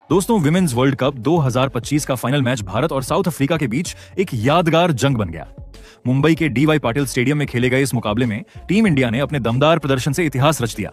दोस्तों, women's world cup 2025 का final match Bharat और साउथ अफ्रीका के बीच एक यादगार जंग बन गया। मुंबई के डीवाई पाटिल स्टेडियम में खेले गए इस मुकाबले में टीम इंडिया ने अपने दमदार प्रदर्शन से इतिहास रच दिया।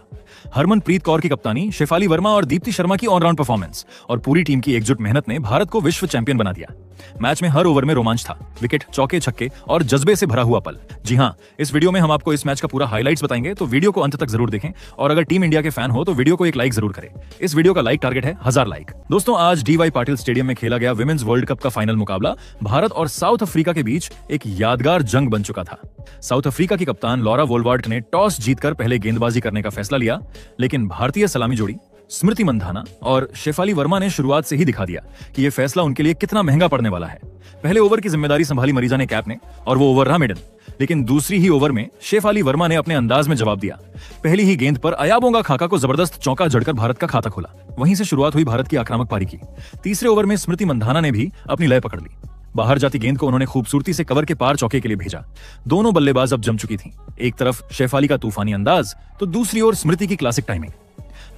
हरमनप्रीत कौर की कप्तानी, शेफाली वर्मा और दीप्ति शर्मा की ऑलराउंड परफॉर्मेंस और पूरी टीम की एकजुट मेहनत ने भारत को विश्व चैंपियन बना दिया। मैच में हर ओवर में रोमांच था, विकेट, चौके, छक्के और जज्बे से भरा हुआ पल। जी हां, इस वीडियो में हम आपको इस मैच का पूरा हाइलाइट्स बताएंगे, तो वीडियो को अंत तक जरूर देखें और अगर टीम इंडिया के फैन हो तो वीडियो को एक लाइक जरूर करें। इस वीडियो का लाइक टारगेट है 1000 लाइक। दोस्तों, आज डीवाई पाटिल स्टेडियम में खेला गया विमेन्स वर्ल्ड कप का फाइनल मुकाबला भारत और साउथ अफ्रीका के बीच एक यादगार जंग बन चुका था। साउथ अफ्रीका की कप्तान लॉरा वोल्वार्ट ने टॉस जीतकर पहले गेंदबाजी करने का फैसला लिया, लेकिन भारतीय सलामी जोड़ी स्मृति मंधाना और शेफाली वर्मा ने शुरुआत से ही दिखा दिया कि यह फैसला उनके लिए कितना महंगा पड़ने वाला है। पहले ओवर की जिम्मेदारी संभाली मरीजा ने कैप ने और वो ओवर रहा मिडन, लेकिन दूसरी ही ओवर में शेफाली वर्मा ने अपने अंदाज में जवाब दिया। पहली ही गेंद पर अयाबोंगा खाका को जबरदस्त चौका जड़कर भारत का खाता खोला। वहीं से शुरुआत हुई भारत की आक्रामक पारी की। तीसरे ओवर में स्मृति मंधाना ने भी अपनी लय पकड़ ली। बाहर जाती गेंद को उन्होंने खूबसूरती से कवर के पार चौके के लिए भेजा। दोनों बल्लेबाज अब जम चुकी थीं। एक तरफ शेफाली का तूफानी अंदाज तो दूसरी ओर स्मृति की क्लासिक टाइमिंग।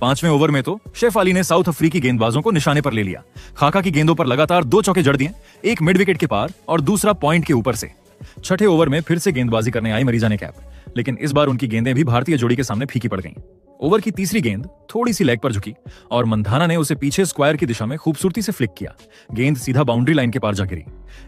पांचवें ओवर में तो शेफाली ने साउथ अफ्रीकी गेंदबाजों को निशाने पर ले लिया। खाका की गेंदों पर लगातार 2 चौके जड़ दिए, एक मिड विकेट के पार और दूसरा पॉइंट के ऊपर से। छठे ओवर में फिर से गेंदबाजी करने आई मरीजा ने कैप, लेकिन इस बार उनकी गेंदें भी भारतीय जोड़ी के सामने फीकी पड़ गईं। ओवर की तीसरी गेंद थोड़ी सी लेग पर झुकी और मंधाना ने उसे पीछे स्क्वायर की दिशा में खूबसूरती से फ्लिक किया। गेंद सीधा बाउंड्री लाइन के पार जा गिरी।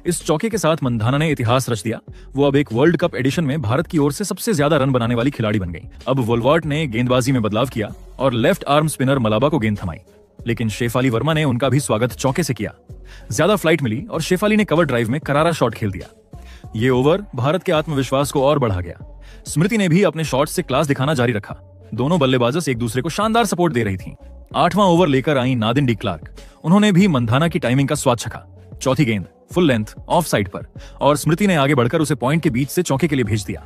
इस चौके के साथ मंधाना ने इतिहास रच दिया। वो अब एक वर्ल्ड कप एडिशन में भारत की ओर से सबसे ज्यादा रन बनाने वाली खिलाड़ी बन गई। अब वोल्वार्ट ने गेंदबाजी में बदलाव किया और लेफ्ट आर्म स्पिनर मलाबा को गेंद थमाई, लेकिन शेफाली वर्मा ने उनका भी स्वागत चौके से किया। ज्यादा फ्लाइट मिली और शेफाली ने कवर ड्राइव में करारा शॉट खेल दिया। ये ओवर भारत के आत्मविश्वास को और बढ़ा गया। स्मृति ने भी अपने शॉट से क्लास दिखाना जारी रखा। दोनों बल्लेबाजस एक दूसरे को शानदार सपोर्ट दे रही थीं। 8वां ओवर लेकर आई नादिन डी क्लार्क। उन्होंने भी मंधाना की टाइमिंग का स्वाद चखा। चौथी गेंद फुल लेंथ ऑफ साइड पर और स्मृति ने आगे बढ़कर उसे पॉइंट के बीच से चौके के लिए भेज दिया।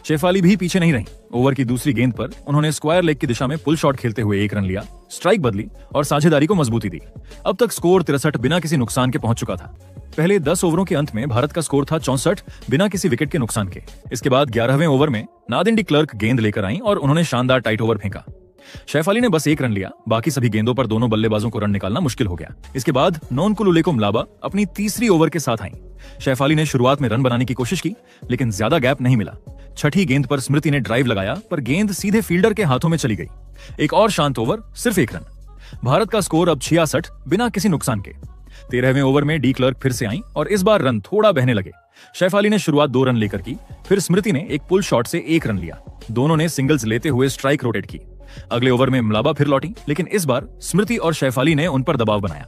शेफाली भी पीछे नहीं रही। ओवर की दूसरी गेंद पर उन्होंने स्क्वायर लेग की दिशा में पुल शॉट खेलते हुए 1 रन लिया, स्ट्राइक बदली और साझेदारी को मजबूती दी। अब तक स्कोर 63 बिना किसी नुकसान के पहुंच चुका था। पहले 10 ओवरों के अंत में भारत का स्कोर था 64 बिना किसी विकेट के नुकसान के। इसके बाद 11वें ओवर में नादिन डी क्लर्क गेंद लेकर आई और उन्होंने शानदार टाइट ओवर फेंका। शेफाली ने बस 1 रन लिया, बाकी सभी गेंदों पर दोनों बल्लेबाजों को रन निकालना मुश्किल हो गया। इसके बाद नोनकुलुलेको मलाबा अपनी तीसरी ओवर के साथ आई। शेफाली ने शुरुआत में रन बनाने की कोशिश की, लेकिन ज्यादा गैप नहीं मिला। छठी गेंद पर स्मृति ने ड्राइव लगाया, पर गेंद सीधे फील्डर के हाथों में चली गई। एक और शांत ओवर, सिर्फ 1 रन। भारत का स्कोर अब 66 बिना किसी नुकसान के। 13वें ओवर में डी क्लर्क फिर से आई और इस बार रन थोड़ा बहने लगे। शेफाली ने शुरुआत 2 रन लेकर की, फिर स्मृति ने एक पुल शॉट से 1 रन लिया। दोनों ने सिंगल्स लेते हुए स्ट्राइक रोटेट की। अगले ओवर में मलाबा फिर लौटी, लेकिन इस बार स्मृति और शेफाली ने उन पर दबाव बनाया।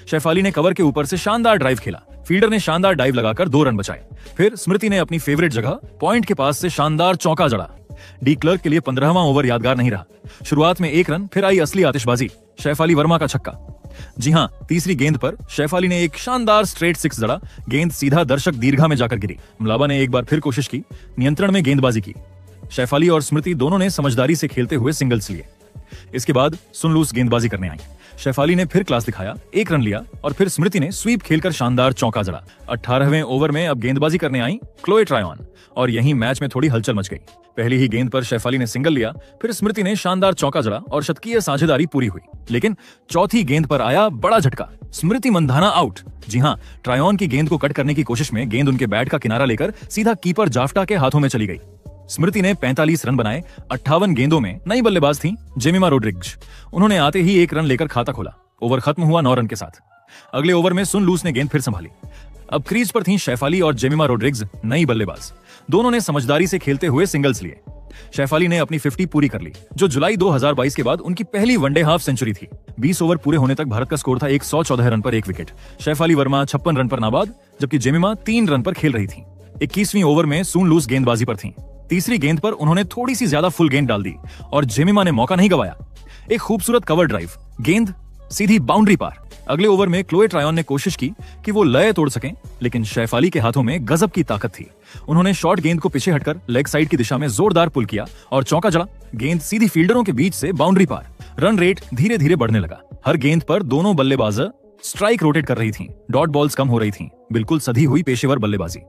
शेफाली ने कवर के ऊपर से शानदार ड्राइव खेला। फील्डर ने शानदार डाइव लगाकर 2 रन बचाए। फिर स्मृति ने अपनी फेवरेट जगह पॉइंट के पास से शानदार चौका जड़ा। डी क्लर्क के लिए 15वां ओवर यादगार नहीं रहा। शुरुआत में 1 रन, फिर आई असली आतिशबाजी, शेफाली वर्मा का छक्का। जी हां, तीसरी गेंद पर शेफाली ने एक शानदार स्ट्रेट 6 जड़ा। गेंद सीधा दर्शक दीर्घा में जाकर गिरी। मलाबा ने एक बार फिर कोशिश की, नियंत्रण में गेंदबाजी की। शेफाली और स्मृति दोनों ने समझदारी से खेलते हुए सिंगल्स लिए। इसके बाद सुन लूस गेंदबाजी करने आई। शेफाली ने फिर क्लास दिखाया, 1 रन लिया और फिर स्मृति ने स्वीप खेलकर शानदार चौका जड़ा। 18वें ओवर में अब गेंदबाजी करने आई क्लोए ट्रायन और यहीं मैच में थोड़ी हलचल मच गई। पहली ही गेंद पर शेफाली ने सिंगल लिया, फिर स्मृति ने शानदार चौका जड़ा और शतकीय साझेदारी पूरी हुई। लेकिन चौथी गेंद पर आया बड़ा झटका, स्मृति मंधाना आउट। जी हां, ट्रायन की गेंद को कट करने की कोशिश में गेंद उनके बैट का किनारा लेकर सीधा कीपर जाफ्टा के हाथों में चली गई। स्मृति ने 45 रन बनाए। 58 गेंदों में नई बल्लेबाज थी जेमिमा रोड्रिग्ज। उन्होंने आते ही 1 रन लेकर खाता खोला। ओवर खत्म हुआ 9 रन के साथ। अगले ओवर में सुन लूस ने गेंद फिर संभाली। अब क्रीज पर थीं शेफाली और जेमिमा रोड्रिग्ज, नई बल्लेबाज। दोनों ने समझदारी से खेलते हुए सिंगल्स लिए। शेफाली ने अपनी 50 पूरी कर ली, जो जुलाई 2022 के बाद उनकी पहली वनडे हाफ सेंचुरी थी। 20 ओवर पूरे होने तक भारत का स्कोर था 114 रन पर 1 विकेट। शेफाली वर्मा 56 रन पर नाबाद, जबकि जेमिमा 3 रन पर खेल रही थी। 21वीं ओवर में सुन लूस गेंदबाजी पर थी। तीसरी गेंद पर उन्होंने थोड़ी सी ज्यादा फुल गेंद डाल दी और जेमिमा ने मौका नहीं गवाया। एक खूबसूरत कवर ड्राइव, गेंद सीधी बाउंड्री पार। अगले ओवर में क्लोए ट्रायन ने कोशिश की कि वो लय तोड़ सकें, लेकिन शेफाली के हाथों में गजब की ताकत थी। उन्होंने शॉर्ट गेंद को पीछे हटकर लेग साइड की दिशा में जोरदार पुल किया और चौका जड़ा। गेंद सीधी फील्डरों के बीच से बाउंड्री पार। रन रेट धीरे धीरे बढ़ने लगा। हर गेंद पर दोनों बल्लेबाज स्ट्राइक रोटेट कर रही थीं। डॉट बॉल्स कम हो रही थीं। बिल्कुल सधी हुई पेशेवर बल्लेबाजी।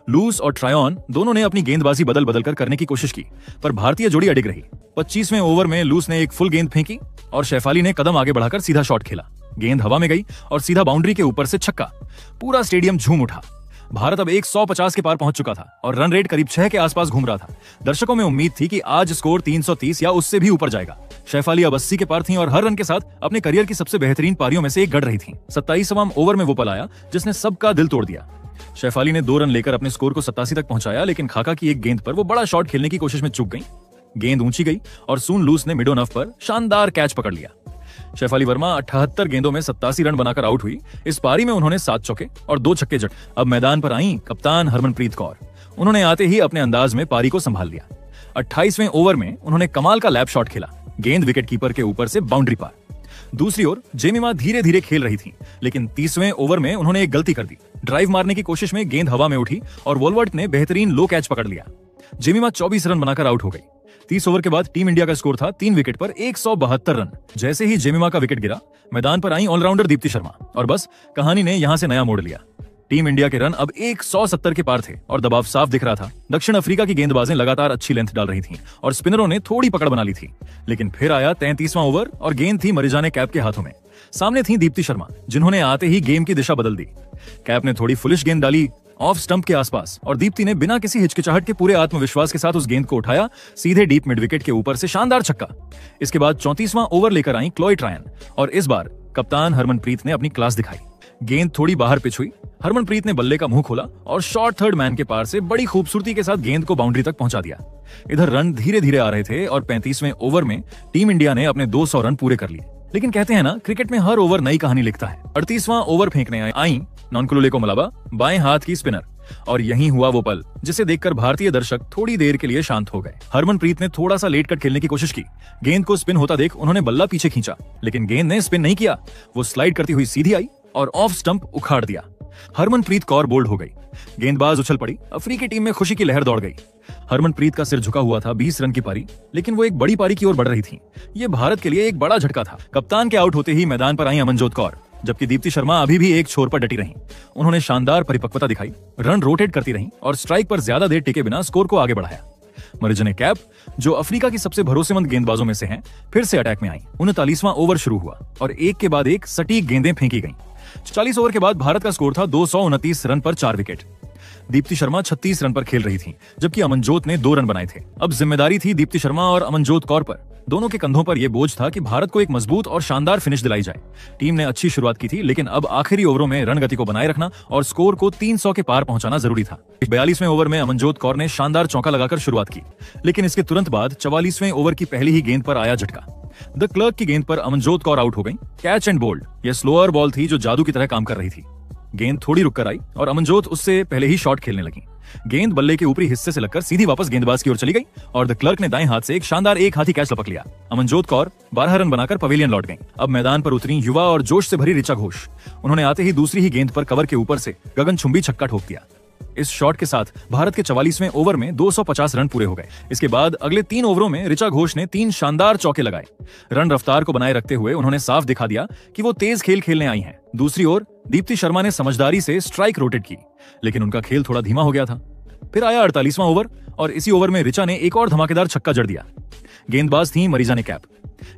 लूस और ट्रायन दोनों ने अपनी गेंदबाजी बदल बदल कर करने की कोशिश की, पर भारतीय जोड़ी अडिग रही। 25वें ओवर में लूस ने एक फुल गेंद फेंकी और शेफाली ने कदम आगे बढ़ाकर सीधा शॉट खेला। गेंद हवा में गई और सीधा बाउंड्री के ऊपर से छक्का। पूरा स्टेडियम झूम उठा। भारत अब 150 के पार पहुंच चुका था और रन रेट करीब 6 के आसपास घूम रहा था। दर्शकों में उम्मीद थी कि आज स्कोर 330 या उससे भी ऊपर जाएगा। शेफाली अब 80 के पार थीं और हर रन के साथ अपने करियर की सबसे बेहतरीन पारियों में से एक गढ़ रही थीं। 27वां ओवर में वो पल आया जिसने सबका दिल तोड़ दिया। शेफाली ने 2 रन लेकर अपने स्कोर को 87 तक पहुंचाया, लेकिन खाका की एक गेंद पर वो बड़ा शॉट खेलने की कोशिश में चूक गई। गेंद ऊंची गई और सून लूस ने मिड ऑन ऑफ पर शानदार कैच पकड़ लिया। शेफाली वर्मा 78 गेंदों में 87 रन बनाकर आउट हुई। इस पारी में उन्होंने 7 चौके और 2 छक्के जड़। अब मैदान पर आई कप्तान हरमनप्रीत कौर। उन्होंने आते ही अपने अंदाज में पारी को संभाल लिया। 28वें ओवर में उन्होंने कमाल का लैप शॉट खेला। गेंद विकेट कीपर के ऊपर से बाउंड्री पार। दूसरी ओर जेमिमा धीरे धीरे खेल रही थी, लेकिन 30वें ओवर में उन्होंने एक गलती कर दी। ड्राइव मारने की कोशिश में गेंद हवा में उठी और वॉलवर्ट ने बेहतरीन लो कैच पकड़ लिया। जेमिमा 24 रन बनाकर आउट हो गई। 30 ओवर के बाद टीम इंडिया का स्कोर था 3 विकेट पर 172 रन। जैसे ही जेमिमा का विकेट गिरा, मैदान पर आई ऑलराउंडर दीप्ति शर्मा और बस कहानी ने यहां से नया मोड़ लिया। टीम इंडिया के रन अब 170 के पार थे और दबाव साफ दिख रहा था। दक्षिण अफ्रीका की गेंदबाजें लगातार अच्छी लेंथ डाल रही थीं और स्पिनरों ने थोड़ी पकड़ बना ली थी। लेकिन फिर आया 33वां ओवर और गेंद थी मरिजाने कैप के हाथों में। सामने थी दीप्ति शर्मा, जिन्होंने आते ही गेम की दिशा बदल दी। कैप ने थोड़ी फुलिश गेंद डाली ऑफ स्टंप के आसपास और दीप्ति ने बिना किसी हिचकिचाहट के पूरे आत्मविश्वास के साथ उस गेंद को उठाया सीधे डीप मिड विकेट के ऊपर से शानदार छक्का। इसके बाद 34वां ओवर लेकर आई क्लोई ट्रायन और इस बार कप्तान हरमनप्रीत ने अपनी क्लास दिखाई। गेंद थोड़ी बाहर पिच हुई। हरमनप्रीत ने बल्ले का मुंह खोला और शॉर्ट थर्ड मैन के पार से बड़ी खूबसूरती के साथ गेंद को बाउंड्री तक पहुंचा दिया। इधर रन धीरे धीरे आ रहे थे और 35वें ओवर में टीम इंडिया ने अपने 200 रन पूरे कर लिए। लेकिन कहते हैं ना, क्रिकेट में हर ओवर नई कहानी लिखता है। 38वां ओवर फेंकने आई नॉनकुलुले मलाबा, बाएं हाथ की स्पिनर, और यही हुआ वो पल जिसे देखकर भारतीय दर्शक थोड़ी देर के लिए शांत हो गए। हरमनप्रीत ने थोड़ा सा लेट कट खेलने की कोशिश की। गेंद को स्पिन होता देख उन्होंने बल्ला पीछे खींचा, लेकिन गेंद ने स्पिन नहीं किया। वो स्लाइड करती हुई सीधी आई और ऑफ स्टंप उखाड़ दिया। हरमनप्रीत कौर बोल्ड हो गई। गेंदबाज उछल पड़ी। अफ्रीकी टीम में खुशी की लहर दौड़ गई। हरमनप्रीत का सिर झुका हुआ था। 20 रन की पारी, लेकिन वो एक बड़ी पारी की ओर बढ़ रही थी। ये भारत के लिए एक बड़ा झटका था। कप्तान के आउट होते ही मैदान पर आई अमनजोत कौर, जबकि दीप्ति शर्मा अभी भी एक छोर पर डटी रहीं। उन्होंने शानदार परिपक्वता दिखाई, रन रोटेट करती रहीं और स्ट्राइक पर ज्यादा देर टिके बिना स्कोर को आगे बढ़ाया। मरिजने कैप, जो अफ्रीका की सबसे भरोसेमंद गेंदबाजों में से हैं, फिर से अटैक में आई। 39वां ओवर शुरू हुआ और एक के बाद एक सटीक गेंदें फेंकी गईं। 40 ओवर के बाद भारत का स्कोर था 229 रन पर 4 विकेट। दीप्ति शर्मा 36 रन पर खेल रही थीं, जबकि अमनजोत ने 2 रन बनाए थे। अब जिम्मेदारी थी दीप्ति शर्मा और अमनजोत कौर पर। दोनों के कंधों पर यह बोझ था कि भारत को एक मजबूत और शानदार फिनिश दिलाई जाए। टीम ने अच्छी शुरुआत की थी, लेकिन अब आखिरी ओवरों में रन गति को बनाए रखना और स्कोर को 300 के पार पहुंचाना जरूरी था। 42वें ओवर में अमनजोत कौर ने शानदार चौका लगाकर शुरुआत की, लेकिन इसके तुरंत बाद 44वें ओवर की पहली ही गेंद पर आया झटका। द क्लर्क की गेंद पर अमनजोत कौर आउट हो गई। कैच एंड बोल्ड, यह स्लोअर बॉल थी जो जादू की तरह काम कर रही थी। गेंद थोड़ी रुक कर आई और अमनजोत उससे पहले ही शॉट खेलने लगी। गेंद बल्ले के ऊपरी हिस्से से लगकर सीधी वापस गेंदबाज की ओर चली गई और द क्लर्क ने दाएं हाथ से एक शानदार एक हाथी कैच लपक लिया। अमनजोत कौर 12 रन बनाकर पवेलियन लौट गईं। अब मैदान पर उतरी युवा और जोश से भरी ऋचा घोष। उन्होंने आते ही दूसरी ही गेंद पर कवर के ऊपर से गगनचुंबी छक्का ठोक दिया। इस शॉट के साथ भारत के 44वें ओवर में 250 रन पूरे हो गए। इसके बाद अगले 3 ओवरों में ऋचा घोष ने 3 शानदार चौके लगाए। रन रफ्तार को बनाए रखते हुए उन्होंने साफ दिखा दिया कि वो तेज खेल खेलने आई हैं। दूसरी ओर दीप्ति शर्मा ने समझदारी से स्ट्राइक रोटेट की, लेकिन उनका खेल थोड़ा धीमा हो गया था। फिर आया 48वां ओवर और इसी ओवर में ऋचा ने एक और धमाकेदार छक्का जड़ दिया। गेंदबाज थी मरीजाने कैप।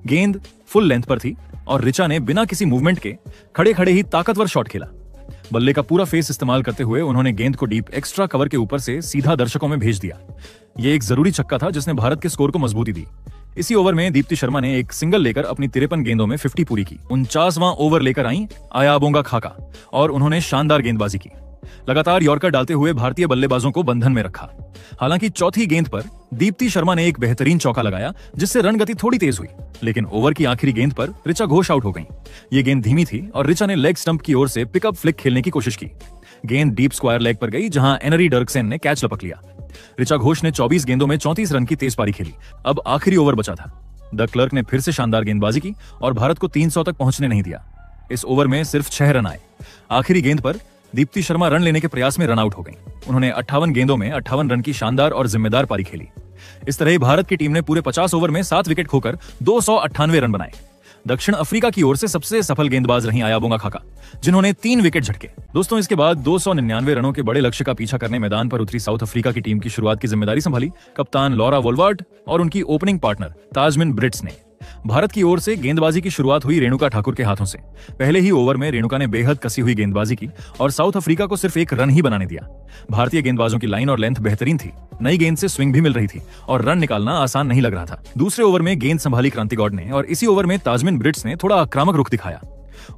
गेंद फुल लेंथ पर थी और ऋचा ने बिना किसी मूवमेंट के खड़े खड़े ही ताकतवर शॉट खेला। बल्ले का पूरा फेस इस्तेमाल करते हुए उन्होंने गेंद को डीप एक्स्ट्रा कवर के ऊपर से सीधा दर्शकों में भेज दिया। यह एक जरूरी छक्का था जिसने भारत के स्कोर को मजबूती दी। इसी ओवर में दीप्ति शर्मा ने एक सिंगल लेकर अपनी 53 गेंदों में 50 पूरी की। 49वां ओवर लेकर आई आयाबोंगा खाका और उन्होंने शानदार गेंदबाजी की। लगातार यॉर्कर डालते हुए भारतीय बल्लेबाजों को बंधन में रखा। हालांकि चौथी गेंद पर दीप्ति शर्मा ने एक बेहतरीन चौका लगाया, जिससे रन गति थोड़ी तेज हुई, लेकिन ओवर की आखिरी गेंद पर ऋचा घोष आउट हो गईं। ये गेंद धीमी थी और ऋचा ने लेग स्टंप की ओर से पिकअप फ्लिक खेलने की कोशिश की। गेंद डीप स्क्वायर लेग पर गई, जहां एनरी डर्कसेन ने कैच लपक लिया। ऋचा घोष ने 24 गेंदों में 34 रन की तेज पारी खेली। अब आखिरी ओवर बचा था। द क्लर्क ने फिर से शानदार गेंदबाजी की और भारत को 300 तक पहुंचने नहीं दिया। इस ओवर में सिर्फ 6 रन आए। आखिरी गेंद पर दीप्ति शर्मा रन लेने के प्रयास में रन आउट हो गईं। उन्होंने 58 गेंदों में 58 रन की शानदार और जिम्मेदार पारी खेली। इस तरह भारत की टीम ने पूरे 50 ओवर में 7 विकेट खोकर 298 रन बनाए। दक्षिण अफ्रीका की ओर से सबसे सफल गेंदबाज रही आयाबोंगा खाका, जिन्होंने 3 विकेट झटके। दोस्तों, इसके बाद 299 रनों के बड़े लक्ष्य का पीछा करने मैदान पर उतरी साउथ अफ्रीका की टीम की शुरुआत की जिम्मेदारी संभाली कप्तान लॉरा वोल्वर्ट और उनकी ओपनिंग पार्टनर ताजमिन ब्रिट्स ने। भारत की ओर से गेंदबाजी की शुरुआत हुई रेणुका ठाकुर के हाथों से। पहले ही ओवर में रेणुका ने बेहद कसी हुई गेंदबाजी की और साउथ अफ्रीका को सिर्फ एक रन ही बनाने दिया। भारतीय गेंदबाजों की लाइन और लेंथ बेहतरीन थी, नई गेंद से स्विंग भी मिल रही थी और रन निकालना आसान नहीं लग रहा था। दूसरे ओवर में गेंद संभाली क्रांति गौड़ ने और इसी ओवर में ताजमिन ब्रिट्स ने थोड़ा आक्रामक रुख दिखाया।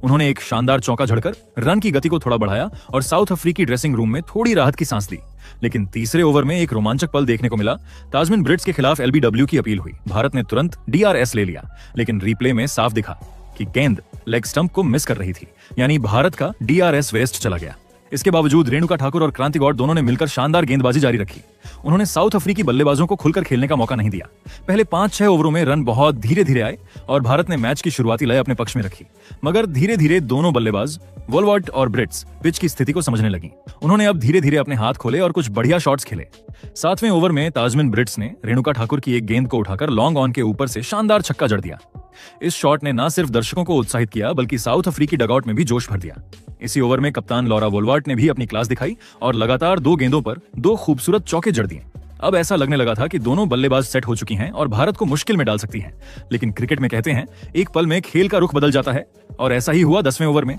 उन्होंने एक शानदार चौका झड़कर रन की गति को थोड़ा बढ़ाया और साउथ अफ्रीकी ड्रेसिंग रूम में थोड़ी राहत की सांस ली। लेकिन तीसरे ओवर में एक रोमांचक पल देखने को मिला। ताजमिन ब्रिट्स के खिलाफ एलबीडब्ल्यू की अपील हुई। भारत ने तुरंत डीआरएस ले लिया, लेकिन रिप्ले में साफ दिखा कि गेंद लेग स्टंप को मिस कर रही थी, यानी भारत का डीआरएस वेस्ट चला गया। इसके बावजूद रेणुका ठाकुर और क्रांति गौड़ दोनों ने मिलकर शानदार गेंदबाजी जारी रखी। उन्होंने साउथ अफ्रीकी बल्लेबाजों को खुलकर खेलने का मौका नहीं दिया। पहले 5-6 ओवरों में रन बहुत धीरे धीरे आए और भारत ने मैच की शुरुआती लय अपने पक्ष में रखी। मगर धीरे धीरे दोनों बल्लेबाज वोलवर्ट और ब्रिट्स पिच की स्थिति को समझने लगी। उन्होंने अब धीरे धीरे अपने हाथ खोले और कुछ बढ़िया शॉट्स खेले। 7वें ओवर में ताजमिन ब्रिट्स ने रेणुका ठाकुर की एक गेंद को उठाकर लॉन्ग ऑन के ऊपर से शानदार छक्का जड़ दिया। इस शॉट ने न सिर्फ दर्शकों को उत्साहित किया बल्कि साउथ अफ्रीकी डगआउट में भी जोश भर दिया। इसी ओवर में कप्तान लॉरा वोलवर्ट ने भी अपनी क्लास दिखाई और लगातार 2 गेंदों पर 2 खूबसूरत चौके जड़ दिए। अब ऐसा लगने लगा था कि दोनों बल्लेबाज सेट हो चुकी हैं और भारत को मुश्किल में डाल सकती हैं। लेकिन क्रिकेट में कहते हैं एक पल में खेल का रुख बदल जाता है और ऐसा ही हुआ 10वें ओवर में।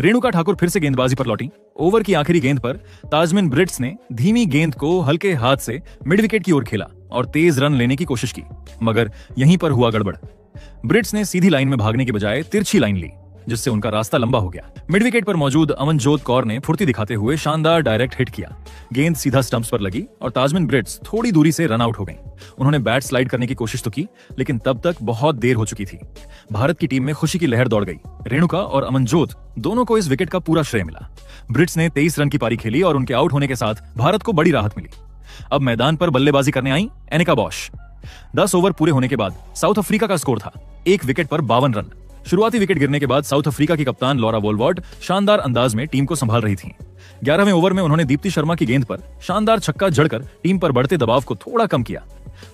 रेणुका ठाकुर फिर से गेंदबाजी पर लौटी। ओवर की आखिरी गेंद पर ताजमिन ब्रिट्स ने धीमी गेंद को हल्के हाथ से मिड विकेट की ओर खेला और तेज रन लेने की कोशिश की, मगर यहीं पर हुआ गड़बड़। ब्रिट्स ने सीधी लाइन में भागने की बजाय तिरछी लाइन ली, जिससे उनका रास्ता लंबा हो गया। मिड विकेट पर मौजूद अमनजोत कौर ने फुर्ती दिखाते हुए शानदार डायरेक्ट हिट किया। गेंद सीधा स्टंप्स पर लगी और ताजमिन ब्रिट्स थोड़ी दूरी से रन आउट हो गई। उन्होंने बैट स्लाइड करने की कोशिश तो की, लेकिन तब तक बहुत देर हो चुकी थी। भारत की टीम में खुशी की लहर दौड़ गई। रेणुका और अमनजोत दोनों को इस विकेट का पूरा श्रेय मिला। ब्रिट्स ने 23 रन की पारी खेली और उनके आउट होने के साथ भारत को बड़ी राहत मिली। अब मैदान पर बल्लेबाजी करने आई एनिका बॉश। 10 ओवर पूरे होने के बाद साउथ अफ्रीका का स्कोर था 1 विकेट पर 52 रन। शुरुआती विकेट गिरने के बाद साउथ अफ्रीका की कप्तान लॉरा वोलवर्ट शानदार अंदाज में टीम को संभाल रही थीं। 11वें ओवर में उन्होंने दीप्ति शर्मा की गेंद पर शानदार छक्का जड़कर टीम पर बढ़ते दबाव को थोड़ा कम किया।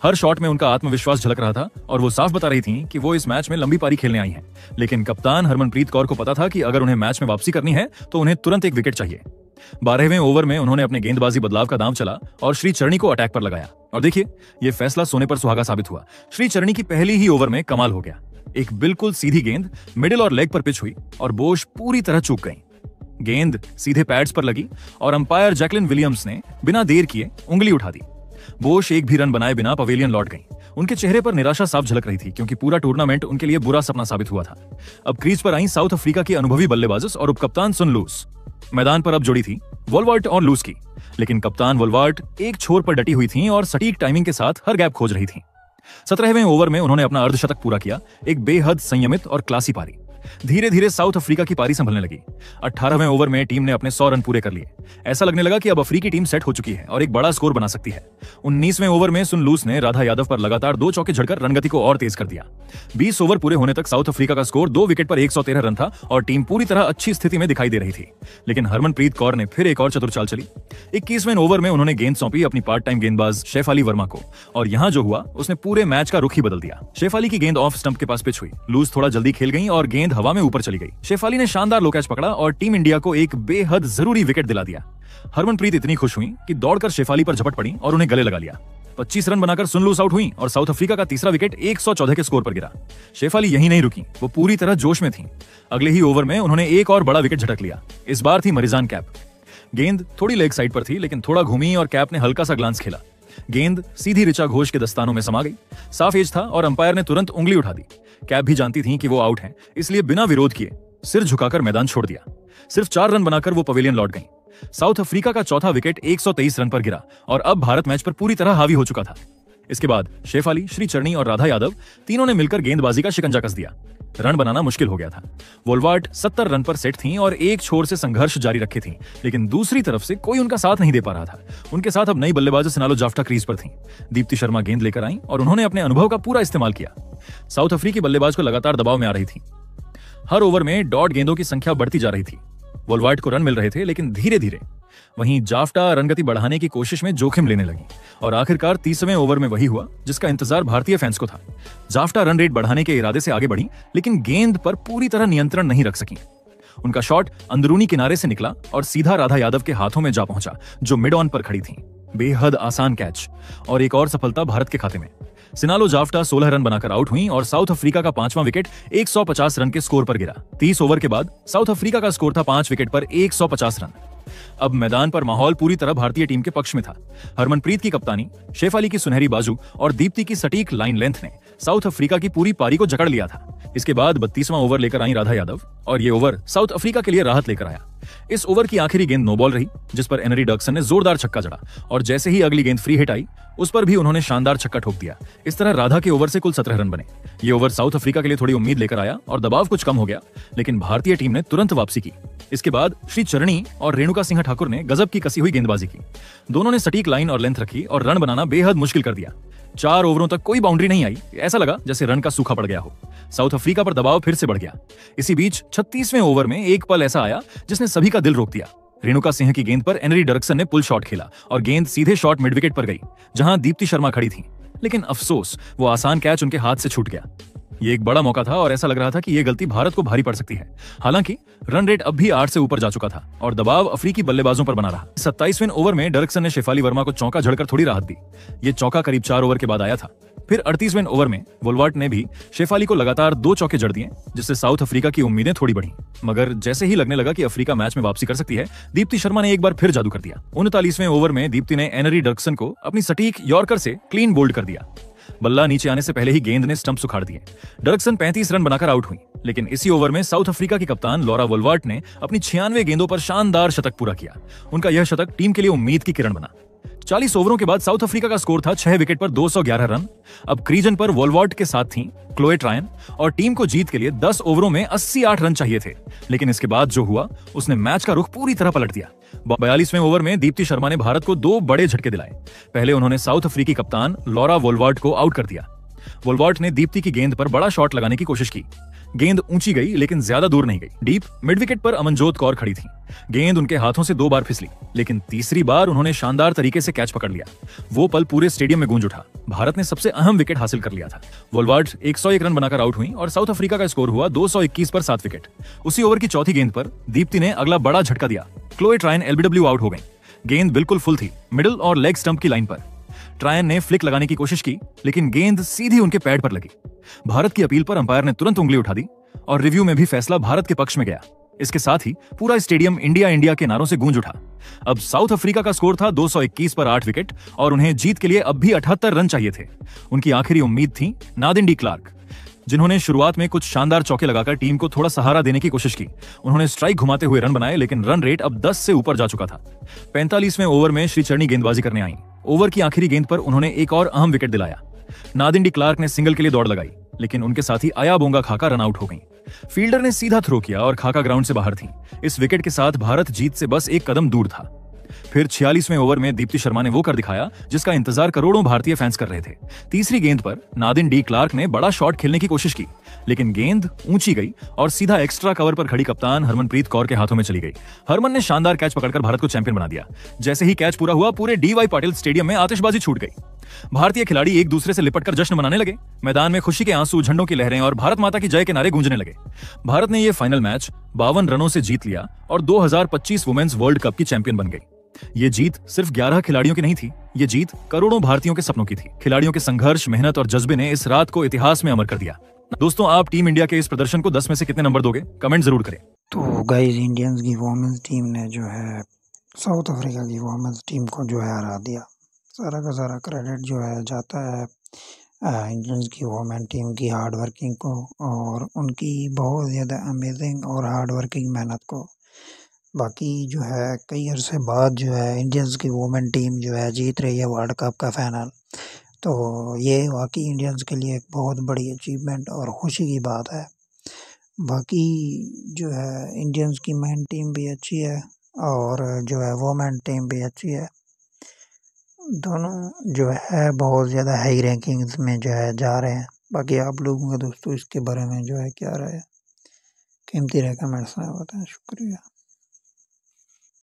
हर शॉट में उनका आत्मविश्वास झलक रहा था और वो साफ बता रही थीं कि वो इस मैच में लंबी पारी खेलने आई हैं। लेकिन कप्तान हरमनप्रीत कौर को पता था कि अगर उन्हें मैच में वापसी करनी है तो उन्हें तुरंत एक विकेट चाहिए। 12वें ओवर में उन्होंने अपने गेंदबाजी बदलाव का दांव चला और श्री चरणी को अटैक पर लगाया। और देखिए, ये फैसला सोने पर सुहागा साबित हुआ। श्री चरणी की पहली ही ओवर में कमाल हो गया। एक बिल्कुल सीधी गेंद मिडिल और लेग पर पिच हुई और बोश पूरी तरह चूक गई। गेंद सीधे पैड्स पर लगी और अंपायर जैकलिन विलियम्स ने बिना देर किए उंगली उठा दी। बोश एक भी रन बनाए बिना पवेलियन लौट गई। उनके चेहरे पर निराशा साफ झलक रही थी, क्योंकि पूरा टूर्नामेंट उनके लिए बुरा सपना साबित हुआ था। अब क्रीज पर आई साउथ अफ्रीका की अनुभवी बल्लेबाज और उपकप्तान सुन लूस। मैदान पर अब जोड़ी थी वोलवर्ट और लूस की, लेकिन कप्तान वोलवर्ट एक छोर पर डटी हुई थी और सटीक टाइमिंग के साथ हर गैप खोज रही थी। 17वें ओवर में उन्होंने अपना अर्धशतक पूरा किया। एक बेहद संयमित और क्लासी पारी। धीरे धीरे साउथ अफ्रीका की पारी संभलने लगी। 18वें ओवर में टीम ने अपने 100 रन पूरे कर लिए। ऐसा लगने लगा कि अब अफ्रीकी टीम सेट हो चुकी है और एक बड़ा स्कोर बना सकती है। 19वें ओवर में सुन लूस ने राधा यादव पर लगातार 2 चौके झड़कर रनगति को और तेज कर दिया। 20 ओवर पूरे होने तक साउथ अफ्रीका का स्कोर 2 विकेट पर 113 रन था और टीम पूरी तरह अच्छी स्थिति में दिखाई दे रही थी। लेकिन हरमनप्रीत कौर ने फिर एक और चतुर चाल चली। 21वें ओवर में उन्होंने गेंद सौंपी अपनी पार्ट टाइम गेंदबाज शेफाली वर्मा को और यहां जो हुआ उसने पूरे मैच का रुख ही बदल दिया। शेफाली की गेंद ऑफ स्टंप के पास पिच हुई। लूस थोड़ा जल्दी खेल गई और गेंद हवा में ऊपर चली गई। शेफाली ने शानदार लो कैच पकड़ा और टीम इंडिया को एक बेहद जरूरी विकेट दिला दिया। हरमनप्रीत इतनी खुश हुई कि दौड़कर शेफाली पर झपट पड़ी और उन्हें गले लगा लिया। 25 रन बनाकर सुन लूस आउट हुई और साउथ अफ्रीका का तीसरा विकेट 114 के स्कोर पर गिरा। शेफाली यहीं नहीं रुकी, वो पूरी तरह जोश में थी। अगले ही ओवर में उन्होंने एक और बड़ा विकेट झटक लिया। इस बार थी मरिजान कैप। गेंद थोड़ी लेग साइड पर थी, लेकिन थोड़ा घूमी और कैप ने हल्का सा ग्लांस खेला। गेंद सीधी ऋचा घोष के दस्तानों में समा गई। साफ एज था और अंपायर ने तुरंत उंगली उठा दी। कैप भी जानती थी कि वो आउट है, इसलिए बिना विरोध किए सिर झुकाकर मैदान छोड़ दिया। सिर्फ 4 रन बनाकर वो पवेलियन लौट गई। साउथ अफ्रीका का चौथा विकेट 123 रन पर गिरा और अब भारत मैच पर पूरी तरह हावी हो चुका था। इसके बाद शेफाली, श्री चरणी और राधा यादव तीनों ने मिलकर गेंदबाजी का शिकंजा कस दिया। रन बनाना मुश्किल हो गया था। वोलवर्ट 70 रन पर सेट थीं और एक छोर से संघर्ष जारी रखे थीं, लेकिन दूसरी तरफ से कोई उनका साथ नहीं दे पा रहा था। उनके साथ अब नई बल्लेबाज सिनालो जाफ्टा क्रीज पर थीं। दीप्ति शर्मा गेंद लेकर आईं और उन्होंने अपने अनुभव का पूरा इस्तेमाल किया। साउथ अफ्रीकी बल्लेबाज को लगातार दबाव में आ रही थी। हर ओवर में डॉट गेंदों की संख्या बढ़ती जा रही थी। वोलवर्ट को रन मिल रहे थे, लेकिन धीरे धीरे। वहीं जाफ्टा रनगति बढ़ाने की कोशिश में जोखिम लेने लगी और आखिरकार 30वें ओवर में वही हुआ जिसका इंतजार भारतीय फैंस को था। जाफ्टा रन रेट बढ़ाने के इरादे से आगे बढ़ी, लेकिन गेंद पर पूरी तरह नियंत्रण नहीं रख सकी। उनका शॉट अंदरूनी किनारे से निकला और सीधा राधा यादव के हाथों में जा पहुंचा, जो मिड ऑन पर खड़ी थी। बेहद आसान कैच और एक और सफलता भारत के खाते में। सिनालो जाफ्टा 16 रन बनाकर आउट हुई और साउथ अफ्रीका का 5वां विकेट 150 रन के स्कोर पर गिरा। 30 ओवर के बाद साउथ अफ्रीका का स्कोर था 5 विकेट पर 150 रन। अब मैदान पर माहौल पूरी तरह भारतीय टीम के पक्ष में था। हरमनप्रीत की कप्तानी, शेफाली की सुनहरी बाजू और दीप्ति की सटीक लाइन लेंथ ने साउथ अफ्रीका की पूरी पारी को जकड़ लिया था। इसके बाद 32वां ओवर लेकर आई राधा यादव और ये ओवर साउथ अफ्रीका के लिए राहत लेकर आया। इस ओवर की आखिरी गेंद नो बॉल रही, जिस पर एनरी डर्कसन ने जोरदार छक्का जड़ा और जैसे ही अगली गेंद फ्री हिट आई उस पर भी उन्होंने शानदार छक्का ठोक दिया। इस तरह राधा के ओवर से कुल 17 रन बने। ये ओवर साउथ अफ्रीका के लिए थोड़ी उम्मीद लेकर आया और दबाव कुछ कम हो गया, लेकिन भारतीय टीम ने तुरंत वापसी की। इसके बाद श्री चरणी और रेणुका सिंह ठाकुर ने गजब की कसी हुई गेंदबाजी की। दोनों ने सटीक लाइन और लेंथ रखी और रन बनाना बेहद मुश्किल कर दिया। 4 ओवरों तक कोई बाउंड्री नहीं आई, ऐसा लगा जैसे रन का सूखा पड़ गया हो। साउथ अफ्रीका पर दबाव फिर से बढ़ गया। इसी बीच 36वें ओवर में एक पल ऐसा आया जिसने सभी का दिल रोक दिया। रेणुका सिंह की गेंद पर एनरी डर्कसन ने पुल शॉट खेला और गेंद सीधे शॉट मिड विकेट पर गई, जहां दीप्ति शर्मा खड़ी थी। लेकिन अफसोस, वो आसान कैच उनके हाथ से छूट गया। ये एक बड़ा मौका था और ऐसा लग रहा था कि ये गलती भारत को भारी पड़ सकती है। हालांकि रन रेट अब भी 8 से ऊपर जा चुका था और दबाव अफ्रीकी बल्लेबाजों पर बना रहा। 27वें ओवर में डर्कसन ने शेफाली वर्मा को चौका झड़कर थोड़ी राहत दी। ये चौका करीब 4 ओवर के बाद आया था। फिर 38वें ओवर में वोल्वार्ट ने भी शेफाली को लगातार 2 चौके जड़ दिए, जिससे साउथ अफ्रीका की उम्मीदें थोड़ी बढ़ी। मगर जैसे ही लगने लगा कि अफ्रीका मैच में वापसी कर सकती है, दीप्ति शर्मा ने एक बार फिर जादू कर दिया। 39वें ओवर में दीप्ति ने एनरी डर्कसन को अपनी सटीक यॉर्कर से क्लीन बोल्ड कर दिया। बल्ला नीचे आने से पहले ही गेंद ने स्टंप सुखाड़ दिए। डर्कसन 35 रन बनाकर आउट हुई, लेकिन इसी ओवर में साउथ अफ्रीका की कप्तान लॉरा वोल्वार्ट ने अपनी 96 गेंदों पर शानदार शतक पूरा किया। उनका यह शतक टीम के लिए उम्मीद की किरण बना। 40 ओवरों के बाद साउथ अफ्रीका का स्कोर था 6 विकेट पर 211 रन। अब क्रीजन पर वोल्वार्ट के साथ थी क्लोए ट्रायन और टीम को जीत के लिए 10 ओवरों में 88 रन चाहिए थे। लेकिन इसके बाद जो हुआ उसने मैच का रुख पूरी तरह पलट दिया। 42वें ओवर में दीप्ति शर्मा ने भारत को 2 बड़े झटके दिलाए। पहले उन्होंने साउथ अफ्रीकी कप्तान लॉरा वोल्वार्ट को आउट कर दिया। वोल्वार्ट ने दीप्ति की गेंद पर बड़ा शॉट लगाने की कोशिश की। गेंद ऊंची गई लेकिन ज्यादा दूर नहीं गई। डीप मिड विकेट पर अमनजोत कौर खड़ी थी। गेंद उनके हाथों से 2 बार फिसली, लेकिन तीसरी बार उन्होंने शानदार तरीके से कैच पकड़ लिया। वो पल पूरे स्टेडियम में गूंज उठा। भारत ने सबसे अहम विकेट हासिल कर लिया था। वोल्वार्ट 101 रन बनाकर आउट हुई और साउथ अफ्रीका का स्कोर हुआ 221 पर 7 विकेट। उसी ओवर की चौथी गेंद पर दीप्ति ने अगला बड़ा झटका दिया। क्लोए ट्रायन एलबीडब्ल्यू आउट हो गई। गेंद बिल्कुल फुल थी, मिडिल और लेग स्टंप की लाइन पर। ट्रायन ने फ्लिक लगाने की कोशिश की, लेकिन गेंद सीधी उनके पैड पर लगी। भारत की अपील पर अंपायर ने तुरंत उंगली उठा दी और रिव्यू में भी फैसला भारत के पक्ष में गया। इसके साथ ही पूरा स्टेडियम इंडिया इंडिया के नारों से गूंज उठा। अब साउथ अफ्रीका का स्कोर था 221 पर 8 विकेट और उन्हें जीत के लिए अब भी 78 रन चाहिए थे। उनकी आखिरी उम्मीद थी नादिन डी क्लार्क, जिन्होंने शुरुआत में कुछ शानदार चौके लगाकर टीम को थोड़ा सहारा देने की कोशिश की। उन्होंने स्ट्राइक घुमाते हुए रन बनाए, लेकिन रन रेट अब 10 से ऊपर जा चुका था। 45वें ओवर में श्री चरणी गेंदबाजी करने आई। ओवर की आखिरी गेंद पर उन्होंने एक और अहम विकेट दिलाया। नादिन डी क्लार्क ने सिंगल के लिए दौड़ लगाई, लेकिन उनके साथी आया बोंगा खाका रन आउट हो गई। फील्डर ने सीधा थ्रो किया और खाका ग्राउंड से बाहर थी। इस विकेट के साथ भारत जीत से बस एक कदम दूर था। फिर 46वें ओवर में दीप्ति शर्मा ने वो कर दिखाया जिसका इंतजार करोड़ों भारतीय फैंस कर रहे थे। तीसरी गेंद पर नादिन डी क्लार्क ने बड़ा शॉट खेलने की कोशिश की, लेकिन गेंद ऊंची गई और सीधा एक्स्ट्रा कवर पर खड़ी कप्तान हरमनप्रीत कौर के हाथों में चली गई। हरमन ने शानदार कैच पकड़कर भारत को चैंपियन बना दिया। जैसे ही कैच पूरा हुआ, पूरे डीवाई पाटिल स्टेडियम में आतिशबाजी छूट गई। भारतीय खिलाड़ी एक दूसरे से लिपटकर जश्न मनाने लगे। मैदान में खुशी के आंसू, झंडों की लहरें और भारत माता की जय के नारे गूंजने लगे। भारत ने यह फाइनल मैच 52 रनों से जीत लिया और 2025 वुमेन्स वर्ल्ड कप की चैंपियन बन गई। ये जीत सिर्फ 11 खिलाड़ियों की नहीं थी, ये जीत करोड़ों भारतीयों के सपनों की थी। खिलाड़ियों के संघर्ष, मेहनत और जज्बे ने इस रात को इतिहास में अमर कर दिया। दोस्तों, आप टीम इंडिया के इस प्रदर्शन को 10 में से कितने नंबर दोगे? कमेंट जरूर करें। तो गाइस, इंडियंस की वुमेन्स टीम ने जो है साउथ अफ्रीका की वुमेन्स टीम को जो है हरा दिया। सारा का सारा क्रेडिट जो है जाता है इंडियंस की वुमेन टीम की हार्ड वर्किंग को और उनकी बहुत ज़्यादा अमेजिंग और हार्ड वर्किंग मेहनत को। बाकी जो है कई अरसे बाद जो है इंडियंस की वुमेन टीम जो है जीत रही है वर्ल्ड कप का फाइनल, तो ये वाकई इंडियंस के लिए एक बहुत बड़ी अचीवमेंट और खुशी की बात है। बाकी जो है इंडियंस की मेन टीम भी अच्छी है और जो है वुमेन टीम भी अच्छी है। दोनों जो है बहुत ज़्यादा हाई रैंकिंग्स में जो है जा रहे हैं। बाकी आप लोगों का दोस्तों इसके बारे में जो है क्या राय है? कीमती रहे कमेंट्स में बताएं। शुक्रिया।